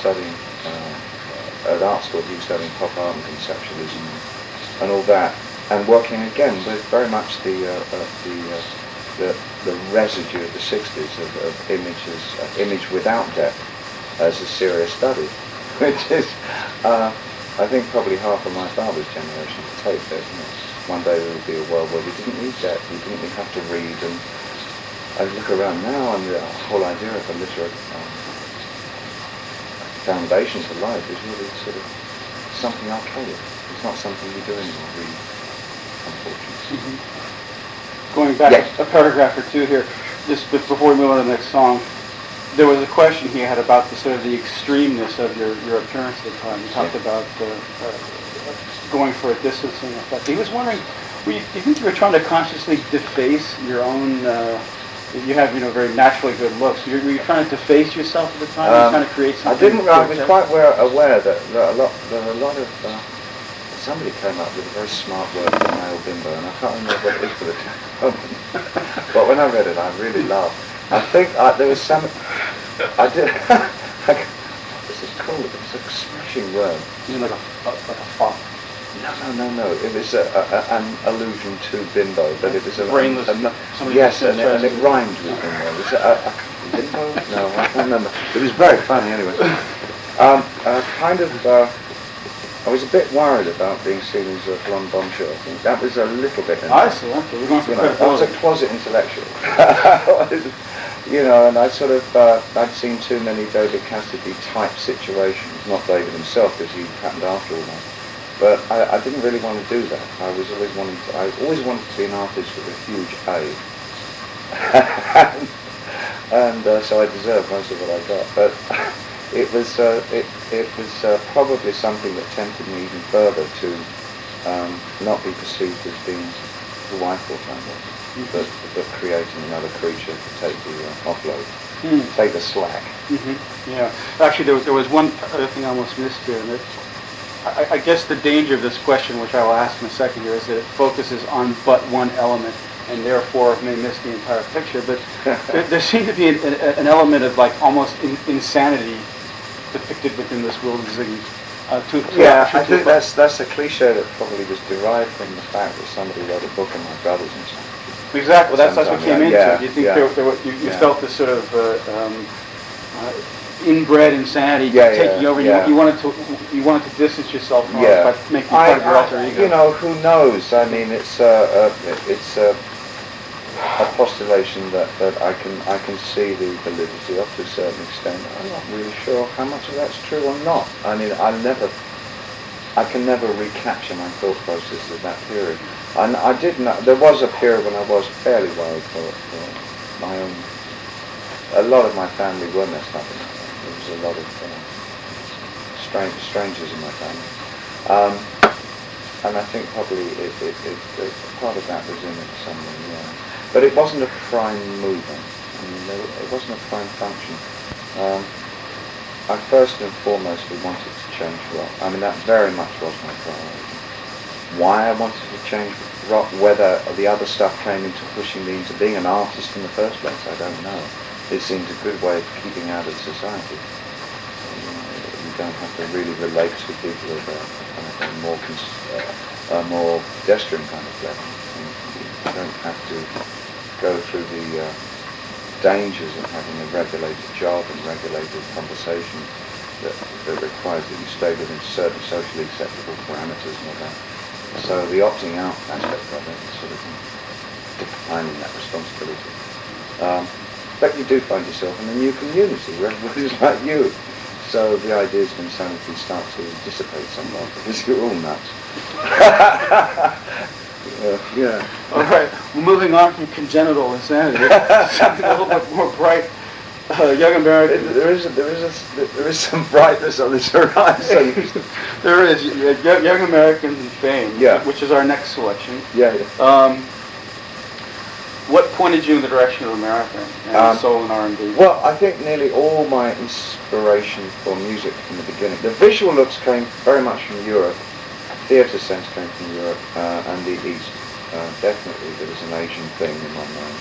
studying at art school. He was studying pop art and conceptualism and all that, and working again with very much the residue of the 60s of image without depth as a serious study, which is, I think, probably half of my father's generation to take that. One day there would be a world where we didn't need depth, we didn't even have to read, and I look around now and the whole idea of a literary foundation to life is really sort of something archaic. It's not something we do anymore, really, unfortunately. Mm-hmm. Going back a paragraph or two here, just before we move on to the next song, there was a question he had about the sort of the extremeness of your appearance at the time. You talked about going for a distancing effect. He was wondering, do you think you were trying to consciously deface your own? You have, very naturally good looks. Were you trying to deface yourself at the time? Were you trying to create something? I was quite aware that there were a lot of. Somebody came up with a very smart word for male bimbo, and I can't remember what it is for the moment. But when I read it, I really laughed. I think there was some. I did. This is called. It's a smashing word. You mean like a fop? No. It was an allusion to bimbo, but it was a brainless. Yes, and it rhymed with bimbo. Was it a bimbo? No, I can't remember. It was very funny anyway. I was a bit worried about being seen as a blonde bombshell. I think that was a little bit. I see. Okay, we're going for I was a closet intellectual. And I sort of I'd seen too many David Cassidy type situations. Not David himself, because he happened after all that. But I didn't really want to do that. I always wanted to be an artist with a huge A. and so I deserved most of what I got. But it was probably something that tempted me even further to not be perceived as being who I thought I was, but creating another creature to take the offload, take the slack. Mm-hmm. Yeah. Actually, there was one other thing I almost missed here. And I guess the danger of this question, which I will ask in a second here, is that it focuses on but one element, and therefore may miss the entire picture. But there seemed to be an element of like almost insanity depicted within this Will Ziggy. I think that's a cliche that probably was derived from the fact that somebody wrote a book on my brothers and stuff. Exactly. That's what came into it. You think you felt this sort of inbred insanity taking over. Yeah. You wanted to distance yourself from it by making part of your alter ego. Who knows? I mean, it's a postulation that I can see the validity of to a certain extent. I'm not really sure how much of that's true or not. I mean, I can never recapture my thought process of that period. And I did know there was a period when I was fairly worried for my own. A lot of my family were messed up in that way. There was a lot of strangers in my family. And I think probably it part of that was in it somewhere, yeah. But it wasn't a prime mover. I mean, it wasn't a prime function. I first and foremost wanted to change rock. I mean, that very much was my priority. Why I wanted to change rock, whether the other stuff came into pushing me into being an artist in the first place, I don't know. It seemed a good way of keeping out of society. You don't have to really relate to people at a more pedestrian kind of level. You don't have to go through the dangers of having a regulated job and regulated conversation that requires that you stay within certain socially acceptable parameters and all that. So the opting out aspect of it is sort of declining that responsibility. But you do find yourself in a new community where everybody's like you. So the ideas of insanity start to dissipate somewhat because you're all nuts. All right. Well, moving on from congenital insanity, something a little bit more bright. Young American. There is some brightness on this horizon. There is. Young American Fame, which is our next selection. What pointed you in the direction of America and soul and R&B? Well, I think nearly all my inspiration for music from the beginning. The visual looks came very much from Europe. Theatre sense came from Europe and the East. Definitely there was an Asian thing in my mind.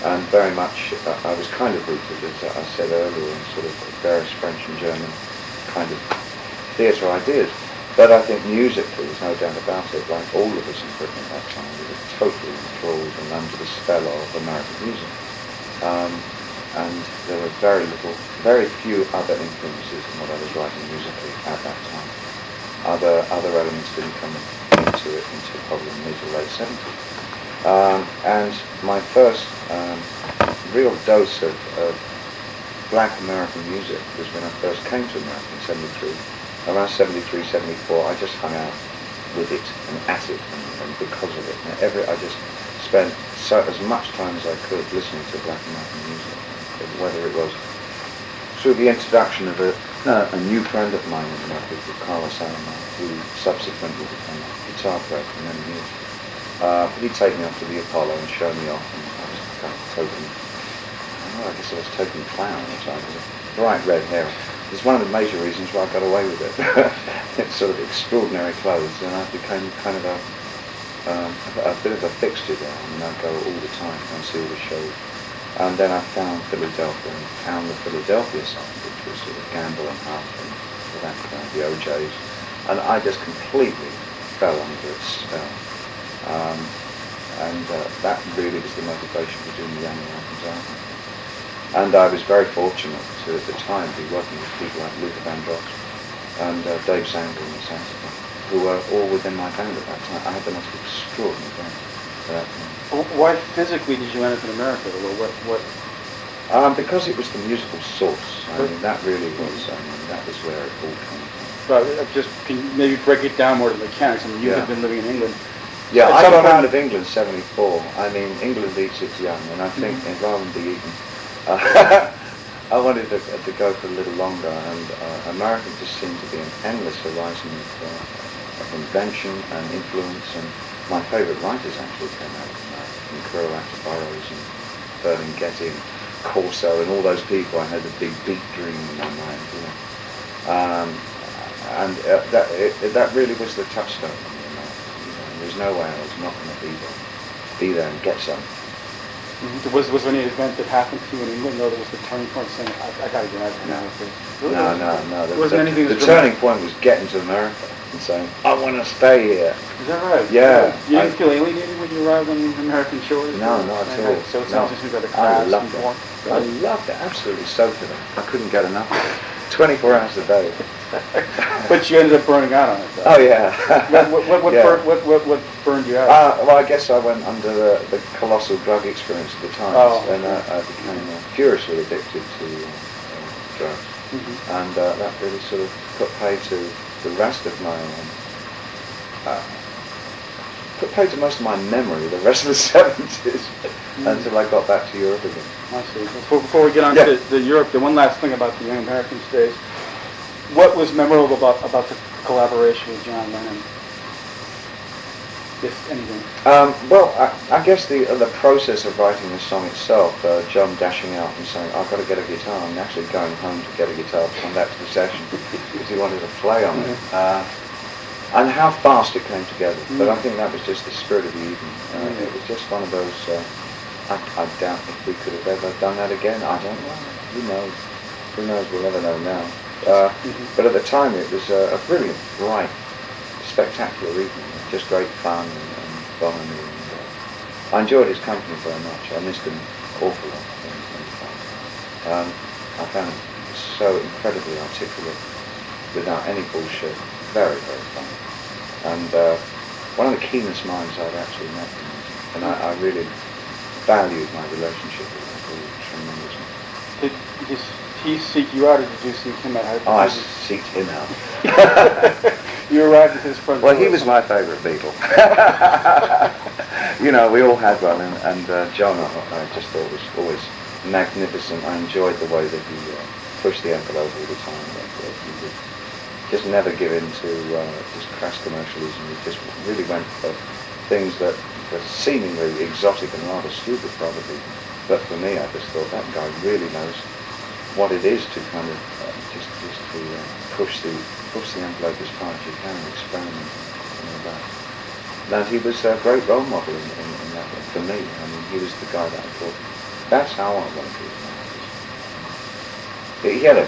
And very much, I was kind of rooted, as I said earlier, in sort of various French and German kind of theatre ideas. But I think musically, there's no doubt about it, like all of us in Britain at that time, we were totally enthralled and under the spell of American music. And there were very few other influences in what I was writing musically at that time. Other elements didn't come into it until probably mid to late 70s. And my first real dose of black American music was when I first came to America in 73. Around 73, 74, I just hung out with it and at it, and because of it. And I just spent as much time as I could listening to black American music, whether it was through the introduction of a new friend of mine in America called Carlos Alomar, who subsequently became a guitar player for many years. He'd take me off to the Apollo and show me off, and I was kind of I guess I was token clown or something. Bright red hair. It's one of the major reasons why I got away with it. It's sort of extraordinary clothes, and I became kind of a bit of a fixture there. I mean, I'd go all the time and see all the shows. And then I found Philadelphia and found the Philadelphia side, which was sort of Gamble and Huff and that kind of the OJs. And I just completely fell under its spell. That really was the motivation for doing the Young Americans album. And I was very fortunate to, at the time, be working with people like Luther Vandross and Dave Sandler on the saxophone, who were all within my band at that time. I had the most extraordinary band at that time. Why physically did you end up in America? What? Because it was the musical source. I mean, that really was. I mean, that was where it all came from. But can you maybe break it down more to mechanics? I mean, you had been living in England. Yeah, I got out of England in '74. I mean, England eats its young, and I think rather than be eaten, I wanted to go for a little longer, and America just seemed to be an endless horizon of invention and influence, and my favourite writers actually came out of America, from Kerouac to Burroughs and Ferlinghetti and Corso and all those people. I had a big beat dream in my mind, you know. That really was the touchstone for me, you know. There's no way I was not going to be there and get some. Mm-hmm. Was there any event that happened to you in England? No, there was the turning point saying, I got to get out of here now. No. There wasn't anything. The turning point was getting to America and saying, I want to stay here. Is that right? Yeah. You didn't feel alienated when you arrived on American shores? No, not at all. So it sounds like the I loved it. I loved it. Absolutely soaked it. I couldn't get enough of it. 24 hours a day. But you ended up burning out on it, though. Oh, yeah. What burned you out? Well, I guess I went under the colossal drug experience at the time, and I became furiously addicted to drugs. Mm-hmm. And that really sort of put pay to the rest of my put paid to most of my memory the rest of the 70s until I got back to Europe again. I see. Before we get on to the Europe, the one last thing about the Young Americans days, what was memorable about the collaboration with John Lennon, if anything? Well, I guess the process of writing the song itself, John dashing out and saying, I've got to get a guitar, and actually going home to get a guitar to come back to the session because he wanted to play on it. And how fast it came together. But I think that was just the spirit of the evening. It was just one of those, I doubt if we could have ever done that again. I don't know. Who knows? Who knows? We'll never know now. But at the time it was a brilliant, bright, spectacular evening. Just great fun and fun. And, I enjoyed his company very much. I missed him an awful lot. I found him so incredibly articulate, without any bullshit. Very, very fun. And one of the keenest minds I've actually met. And I really valued my relationship with him tremendously. Did he seek you out, or did you seek him out? I seeked him out. You arrived at his front door. Well, he was my favourite Beatle. You know, we all had one, and John, I just thought was always magnificent. I enjoyed the way that he pushed the envelope all the time. He would just never give in to just crass commercialism. He just really went for things that were seemingly exotic and rather stupid, probably. But for me, I just thought that guy really knows what it is to kind of just to push the envelope as far as you can, experiment and all that. And he was a great role model in that way for me. I mean, he was the guy that I thought, that's how I want to do it. He had a